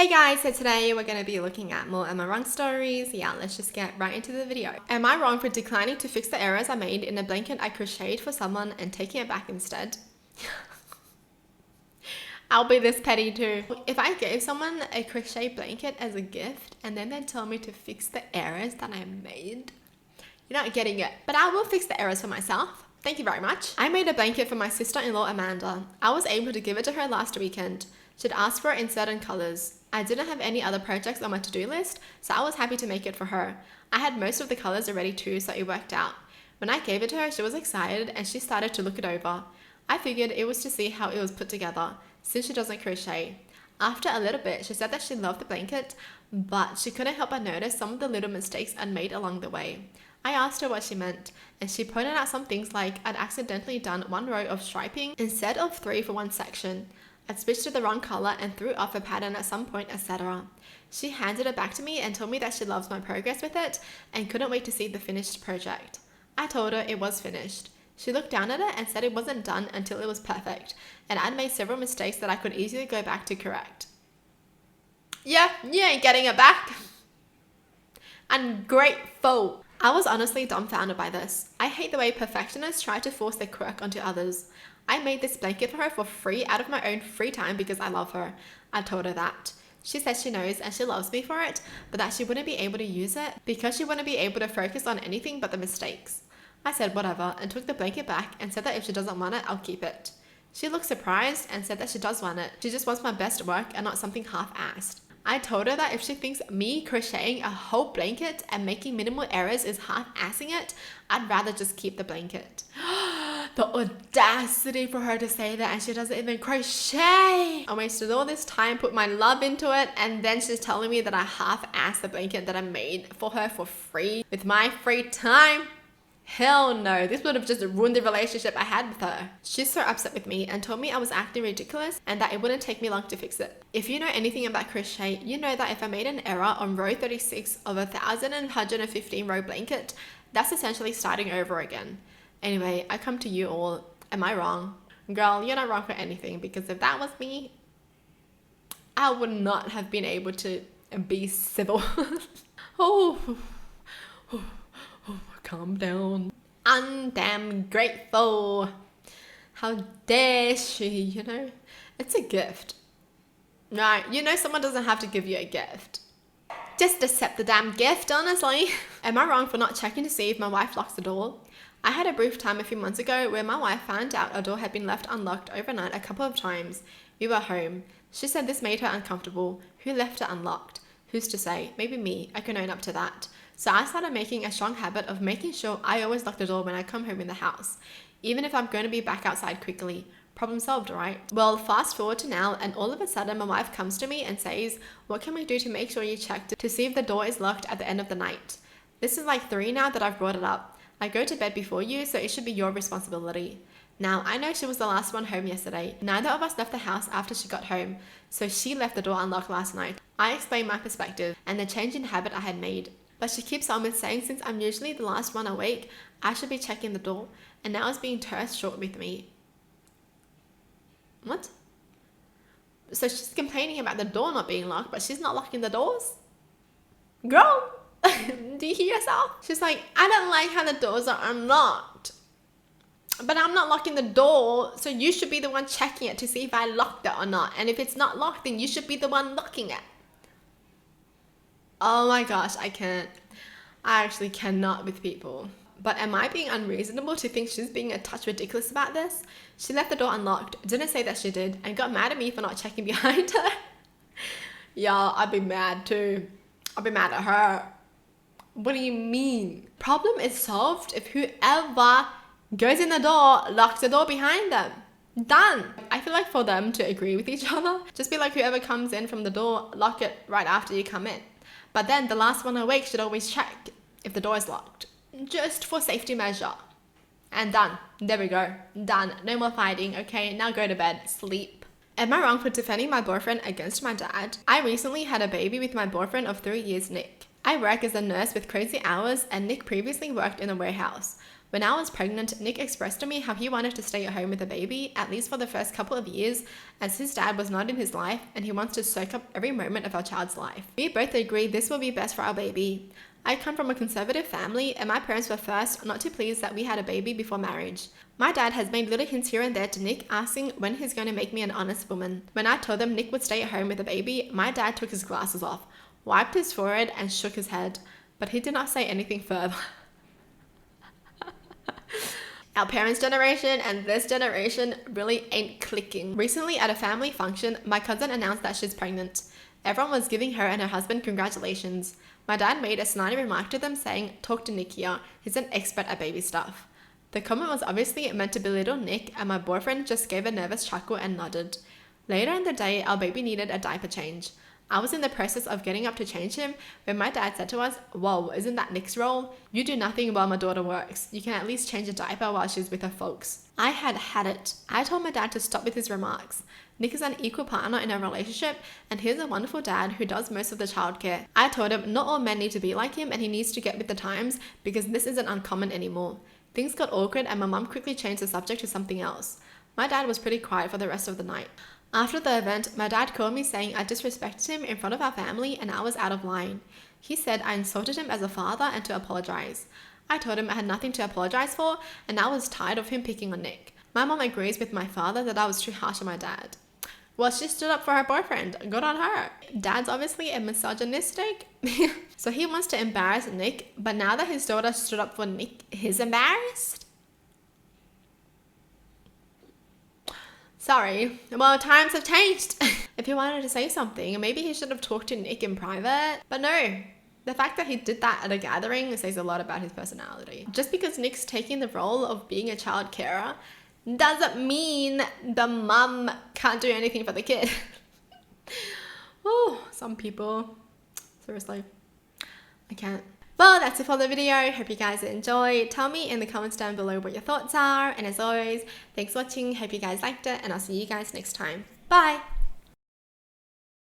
Hey guys, so today we're going to be looking at more Am I Wrong stories. Yeah, let's just get right into the video. Am I wrong for declining to fix the errors I made in a blanket I crocheted for someone and taking it back instead? I'll be this petty too. If I gave someone a crochet blanket as a gift and then they tell me to fix the errors that I made, you're not getting it. But I will fix the errors for myself. Thank you very much. I made a blanket for my sister-in-law Amanda. I was able to give it to her last weekend. She'd asked for it in certain colors. I didn't have any other projects on my to-do list, so I was happy to make it for her. I had most of the colors already too, so it worked out. When I gave it to her, she was excited and she started to look it over. I figured it was to see how it was put together, since she doesn't crochet. After a little bit, she said that she loved the blanket, but she couldn't help but notice some of the little mistakes I'd made along the way. I asked her what she meant, and she pointed out some things like I'd accidentally done one row of striping instead of 3 for one section. I'd switched to the wrong color and threw off a pattern at some point, etc. She handed it back to me and told me that she loves my progress with it and couldn't wait to see the finished project. I told her it was finished. She looked down at it and said it wasn't done until it was perfect, and I'd made several mistakes that I could easily go back to correct. Yeah, you ain't getting it back. Ungrateful. I was honestly dumbfounded by this. I hate the way perfectionists try to force their quirk onto others. I made this blanket for her for free out of my own free time because I love her. I told her that. She says she knows and she loves me for it, but that she wouldn't be able to use it because she wouldn't be able to focus on anything but the mistakes. I said whatever and took the blanket back and said that if she doesn't want it, I'll keep it. She looked surprised and said that she does want it. She just wants my best work and not something half-assed. I told her that if she thinks me crocheting a whole blanket and making minimal errors is half-assing it, I'd rather just keep the blanket. The audacity for her to say that, and she doesn't even crochet. I wasted all this time, put my love into it, and then she's telling me that I half-assed the blanket that I made for her for free with my free time. Hell no, this would have just ruined the relationship I had with her. She's so upset with me and told me I was acting ridiculous and that it wouldn't take me long to fix it. If you know anything about crochet, you know that if I made an error on row 36 of a 1,115 row blanket, that's essentially starting over again. Anyway, I come to you all. Am I wrong? Girl, you're not wrong for anything, because if that was me, I would not have been able to be civil. Oh, calm down. Undamn grateful. How dare she, you know? It's a gift. Right, you know someone doesn't have to give you a gift. Just accept the damn gift, honestly. Am I wrong for not checking to see if my wife locks the door? I had a brief time a few months ago where my wife found out our door had been left unlocked overnight a couple of times. We were home. She said this made her uncomfortable. Who left it unlocked? Who's to say? Maybe me. I can own up to that. So I started making a strong habit of making sure I always lock the door when I come home in the house, even if I'm going to be back outside quickly. Problem solved, right? Well, fast forward to now, and all of a sudden my wife comes to me and says, what can we do to make sure you check to see if the door is locked at the end of the night? This is like 3 now that I've brought it up. I go to bed before you, so it should be your responsibility. Now, I know she was the last one home yesterday. Neither of us left the house after she got home, so she left the door unlocked last night. I explained my perspective and the change in habit I had made. But she keeps on with saying since I'm usually the last one awake, I should be checking the door, and now it's being terse short with me. What? So she's complaining about the door not being locked, but she's not locking the doors? Girl! Do you hear yourself? She's like, I don't like how the doors are unlocked, but I'm not locking the door, so you should be the one checking it to see if I locked it or not. And if it's not locked, then you should be the one locking it. Oh my gosh, I can't. I actually cannot with people. But am I being unreasonable to think she's being a touch ridiculous about this? She left the door unlocked, didn't say that she did, and got mad at me for not checking behind her. Yeah, I'd be mad too. I'd be mad at her. What do you mean? Problem is solved if whoever goes in the door locks the door behind them. Done. I feel like for them to agree with each other, just be like whoever comes in from the door, lock it right after you come in. But then the last one awake should always check if the door is locked, just for safety measure. And done. There we go. Done. No more fighting. Okay, now go to bed. Sleep. Am I wrong for defending my boyfriend against my dad? I recently had a baby with my boyfriend of 3 years, Nick. I work as a nurse with crazy hours, and Nick previously worked in a warehouse. When I was pregnant, Nick expressed to me how he wanted to stay at home with the baby, at least for the first couple of years, as his dad was not in his life and he wants to soak up every moment of our child's life. We both agreed this will be best for our baby. I come from a conservative family and my parents were first not too pleased that we had a baby before marriage. My dad has made little hints here and there to Nick, asking when he's going to make me an honest woman. When I told them Nick would stay at home with the baby, my dad took his glasses off, wiped his forehead and shook his head, but he did not say anything further. Our parents' generation and this generation really ain't clicking. Recently at a family function, my cousin announced that she's pregnant. Everyone was giving her and her husband congratulations. My dad made a snide remark to them saying, "Talk to Nick here, he's an expert at baby stuff." The comment was obviously meant to belittle Nick and my boyfriend just gave a nervous chuckle and nodded. Later in the day, our baby needed a diaper change. I was in the process of getting up to change him when my dad said to us, "Whoa, isn't that Nick's role? You do nothing while my daughter works. You can at least change a diaper while she's with her folks." I had it. I told my dad to stop with his remarks. Nick is an equal partner in a relationship and he's a wonderful dad who does most of the childcare. I told him not all men need to be like him and he needs to get with the times because this isn't uncommon anymore. Things got awkward and my mum quickly changed the subject to something else. My dad was pretty quiet for the rest of the night. After the event, my dad called me saying I disrespected him in front of our family and I was out of line. He said I insulted him as a father and to apologize. I told him I had nothing to apologize for and I was tired of him picking on Nick. My mom agrees with my father that I was too harsh on my dad. Well, she stood up for her boyfriend. Good on her. Dad's obviously a misogynistic. So he wants to embarrass Nick, but now that his daughter stood up for Nick, he's embarrassed? Sorry. Well, times have changed. If he wanted to say something, maybe he should have talked to Nick in private. But no. The fact that he did that at a gathering says a lot about his personality. Just because Nick's taking the role of being a child carer doesn't mean the mum can't do anything for the kid. Oh, some people. Seriously. I can't. Well, that's it for the video. Hope you guys enjoyed. Tell me in the comments down below what your thoughts are. And as always, thanks for watching. Hope you guys liked it. And I'll see you guys next time. Bye.